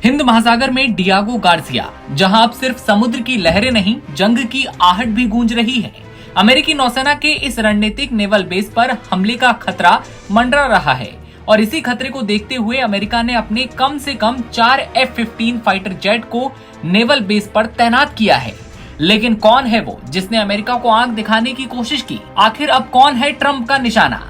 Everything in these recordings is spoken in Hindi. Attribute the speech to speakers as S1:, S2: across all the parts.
S1: हिंद महासागर में डियागो गार्सिया, जहां अब सिर्फ समुद्र की लहरें नहीं, जंग की आहट भी गूंज रही है। अमेरिकी नौसेना के इस रणनीतिक नेवल बेस पर हमले का खतरा मंडरा रहा है और इसी खतरे को देखते हुए अमेरिका ने अपने कम से कम 4 F-15 फाइटर जेट को नेवल बेस पर तैनात किया है। लेकिन कौन है वो जिसने अमेरिका को आंख दिखाने की कोशिश की? आखिर अब कौन है ट्रंप का निशाना?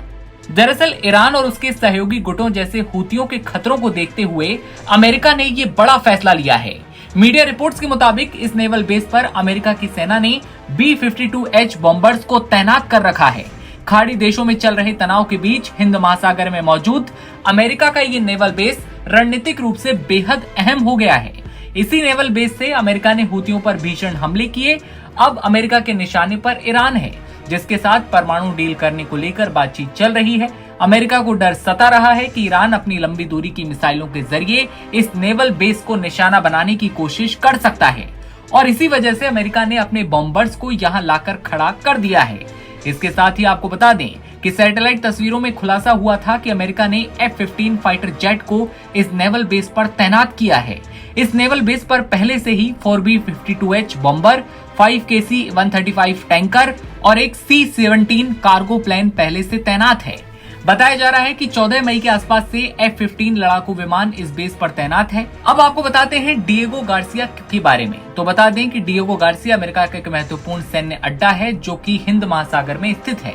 S1: दरअसल ईरान और उसके सहयोगी गुटों जैसे हूतियों के खतरों को देखते हुए अमेरिका ने ये बड़ा फैसला लिया है। मीडिया रिपोर्ट्स के मुताबिक इस नेवल बेस पर अमेरिका की सेना ने B-52H बॉम्बर्स को तैनात कर रखा है। खाड़ी देशों में चल रहे तनाव के बीच हिंद महासागर में मौजूद अमेरिका का ये नेवल बेस रणनीतिक रूप से बेहद अहम हो गया है। इसी नेवल बेस से अमेरिका ने हूतियों पर भीषण हमले किए। अब अमेरिका के निशाने पर ईरान है, जिसके साथ परमाणु डील करने को लेकर बातचीत चल रही है। अमेरिका को डर सता रहा है कि ईरान अपनी लंबी दूरी की मिसाइलों के जरिए इस नेवल बेस को निशाना बनाने की कोशिश कर सकता है और इसी वजह से अमेरिका ने अपने बॉम्बर्स को यहां लाकर खड़ा कर दिया है। इसके साथ ही आपको बता दें कि सैटेलाइट तस्वीरों में खुलासा हुआ था कि अमेरिका ने F-15 फाइटर जेट को इस नेवल बेस पर तैनात किया है। इस नेवल बेस पर पहले से ही 4 B-52H बॉम्बर, 5 KC-135 टैंकर और एक C-17 कार्गो प्लेन पहले से तैनात है। बताया जा रहा है कि 14 मई के आसपास से F-15 लड़ाकू विमान इस बेस पर तैनात है। अब आपको बताते हैं डिएगो गार्सिया के बारे में। तो बता दें कि डिएगो गार्सिया अमेरिका का एक महत्वपूर्ण सैन्य अड्डा है जो कि हिंद महासागर में स्थित है।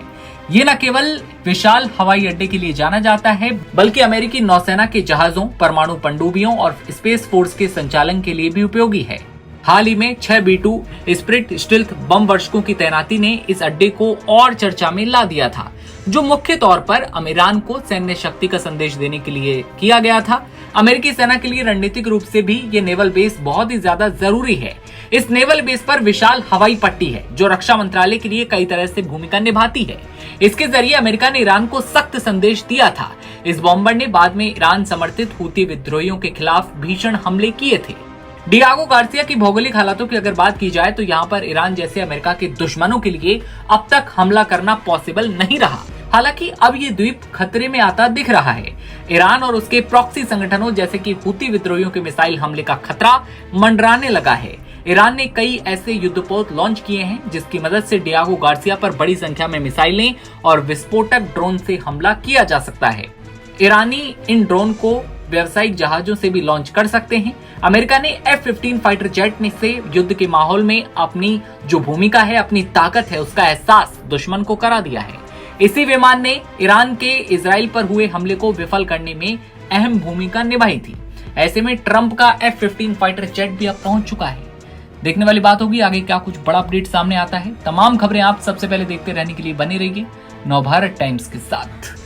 S1: ये न केवल विशाल हवाई अड्डे के लिए जाना जाता है, बल्कि अमेरिकी नौसेना के जहाजों, परमाणु पनडुब्बियों और स्पेस फोर्स के संचालन के लिए भी उपयोगी है। हाल ही में 6 B-2 स्पिरिट स्टील्थ बम वर्षकों की तैनाती ने इस अड्डे को और चर्चा में ला दिया था, जो मुख्य तौर पर ईरान को सैन्य शक्ति का संदेश देने के लिए किया गया था। अमेरिकी सेना के लिए रणनीतिक रूप से भी ये नेवल बेस बहुत ही ज्यादा जरूरी है। इस नेवल बेस पर विशाल हवाई पट्टी है जो रक्षा मंत्रालय के लिए कई तरह से भूमिका निभाती है। इसके जरिए अमेरिका ने ईरान को सख्त संदेश दिया था। इस बॉम्बर ने बाद में ईरान समर्थित हूती विद्रोहियों के खिलाफ भीषण हमले किए थे। डियागो गार्सिया की भौगोलिक हालातों की अगर बात की जाए तो यहाँ पर ईरान जैसे अमेरिका के दुश्मनों के लिए अब तक हमला करना पॉसिबल नहीं रहा। हालांकि अब ये द्वीप खतरे में आता दिख रहा है। ईरान और उसके प्रॉक्सी संगठनों जैसे कि हूती विद्रोहियों के मिसाइल हमले का खतरा मंडराने लगा है। ईरान ने कई ऐसे युद्धपोत लॉन्च किए हैं जिसकी मदद से डियागो गार्सिया पर बड़ी संख्या में मिसाइलें और विस्फोटक ड्रोन से हमला किया जा सकता है। ईरानी इन ड्रोन को व्यावसायिक जहाजों से भी लॉन्च कर सकते हैं। अमेरिका ने F-15 फाइटर जेट से युद्ध के माहौल में अपनी जो भूमिका है, अपनी ताकत है, उसका एहसास दुश्मन को करा दिया है। इसी विमान ने ईरान के इजराइल पर हुए हमले को विफल करने में अहम भूमिका निभाई थी। ऐसे में ट्रंप का F-15 फाइटर जेट भी अब पहुंच चुका है। देखने वाली बात होगी आगे क्या कुछ बड़ा अपडेट सामने आता है। तमाम खबरें आप सबसे पहले देखते रहने के लिए बने रहिए नवभारत टाइम्स के साथ।